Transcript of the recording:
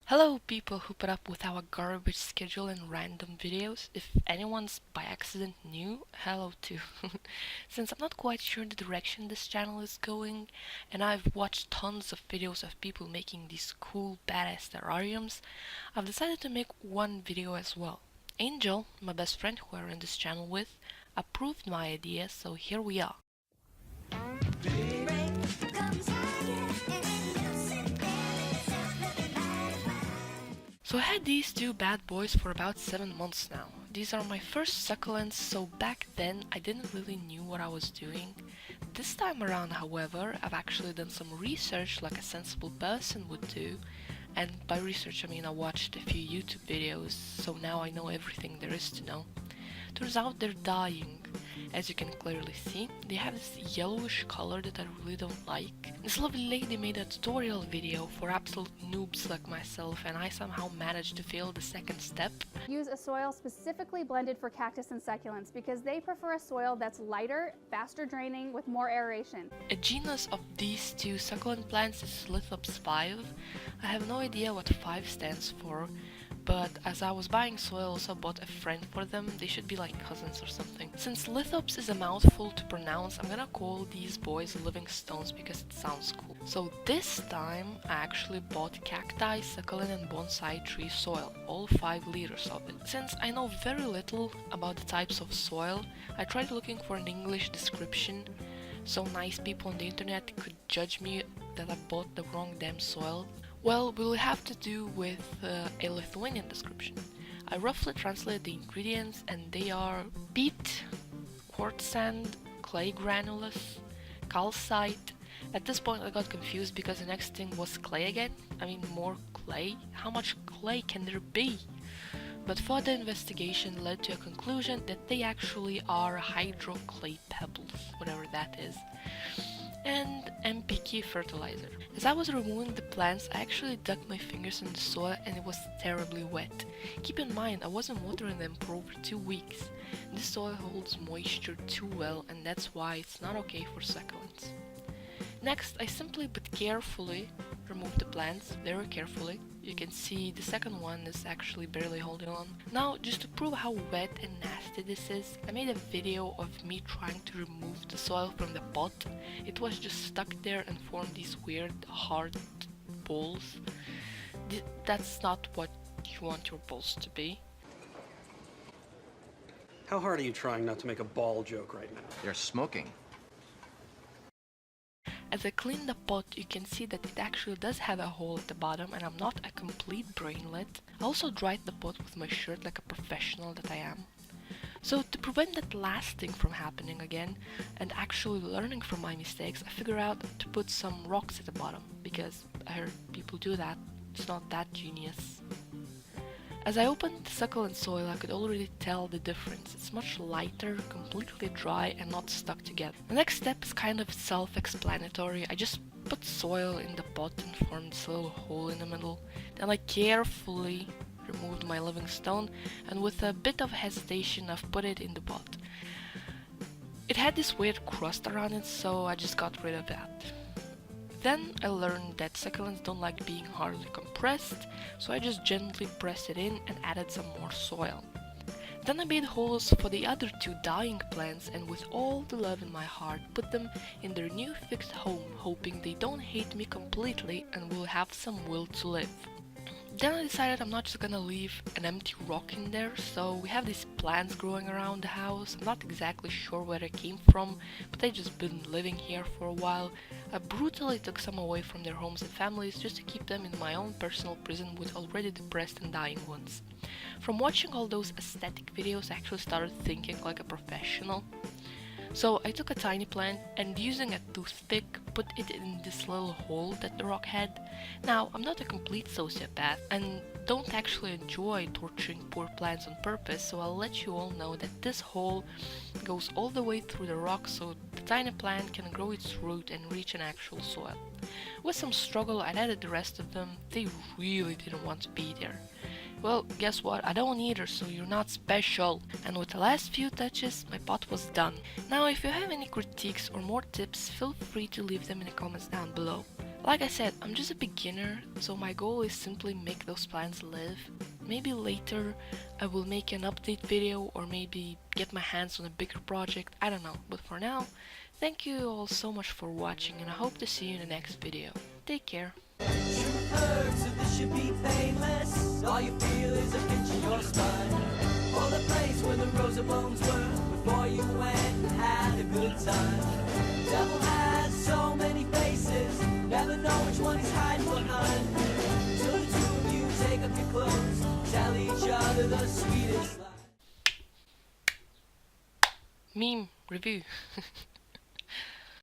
Hello people who put up with our garbage schedule and random videos. If anyone's by accident new, hello too. Since I'm not quite sure the direction this channel is going, and I've watched tons of videos of people making these cool badass terrariums, I've decided to make one video as well. Angel, my best friend who I run this channel with, approved my idea, so here we are. So I had these two bad boys for about 7 months now. These are my first succulents, so back then I didn't really knew what I was doing. This time around, however, I've actually done some research like a sensible person would do. And by research I mean I watched a few YouTube videos, so now I know everything there is to know. Turns out they're dying. As you can clearly see, they have this yellowish color that I really don't like. This lovely lady made a tutorial video for absolute noobs like myself, and I somehow managed to fail the second step. Use a soil specifically blended for cactus and succulents because they prefer a soil that's lighter, faster draining, with more aeration. A genus of these two succulent plants is Lithops 5. I have no idea what 5 stands for, but as I was buying soil, I also bought a friend for them. They should be like cousins or something. Since Lithops is a mouthful to pronounce, I'm gonna call these boys living stones because it sounds cool. So this time I actually bought cacti, succulent and bonsai tree soil, all 5 liters of it. Since I know very little about the types of soil, I tried looking for an English description so nice people on the internet could judge me that I bought the wrong damn soil. Well, we'll have to do with a Lithuanian description. I roughly translated the ingredients and they are peat, quartz sand, clay granulus, calcite. At this point I got confused because the next thing was clay again. I mean, more clay? How much clay can there be? But further investigation led to a conclusion that they actually are hydroclay pebbles, whatever that is, and NPK fertilizer. As I was removing the plants, I actually dug my fingers in the soil and it was terribly wet. Keep in mind, I wasn't watering them for over 2 weeks. This soil holds moisture too well, and that's why it's not okay for succulents. Next, I simply but carefully remove the plants, very carefully. You can see the second one is actually barely holding on. Now, just to prove how wet and nasty this is, I made a video of me trying to remove the soil from the pot. It was just stuck there and formed these weird hard balls. That's not what you want your balls to be. How hard are you trying not to make a ball joke right now? They're smoking. As I clean the pot, you can see that it actually does have a hole at the bottom, and I'm not a complete brainlet. I also dried the pot with my shirt like a professional that I am. So to prevent that last thing from happening again, and actually learning from my mistakes, I figured out to put some rocks at the bottom, because I heard people do that. It's not that genius. As I opened the succulent soil, I could already tell the difference. It's much lighter, completely dry, and not stuck together. The next step is kind of self-explanatory. I just put soil in the pot and formed this little hole in the middle. Then I carefully removed my living stone, and with a bit of hesitation I've put it in the pot. It had this weird crust around it, so I just got rid of that. Then I learned that succulents don't like being hardly compressed, so I just gently pressed it in and added some more soil. Then I made holes for the other 2 dying plants, and with all the love in my heart put them in their new fixed home, hoping they don't hate me completely and will have some will to live. Then I decided I'm not just gonna leave an empty rock in there, so we have these plants growing around the house. I'm not exactly sure where they came from, but they've just been living here for a while. I brutally took some away from their homes and families just to keep them in my own personal prison with already depressed and dying ones. From watching all those aesthetic videos, I actually started thinking like a professional. So I took a tiny plant and using a toothpick put it in this little hole that the rock had. Now, I'm not a complete sociopath and don't actually enjoy torturing poor plants on purpose, so I'll let you all know that this hole goes all the way through the rock so the tiny plant can grow its root and reach an actual soil. With some struggle I added the rest of them. They really didn't want to be there. Well, guess what? I don't either, so you're not special. And with the last few touches, my pot was done. Now, if you have any critiques or more tips, feel free to leave them in the comments down below. Like I said, I'm just a beginner, so my goal is simply make those plants live. Maybe later I will make an update video or maybe get my hands on a bigger project, I don't know. But for now, thank you all so much for watching and I hope to see you in the next video. Take care. Herbs, so this should be painless. All you feel is a pinch in your spine. Or the place where the rows of bones were before you went and had a good time. Devil has so many faces, never know which one he's hiding behind. Till the two of you take up your clothes, tell each other the sweetest lie. Meme review.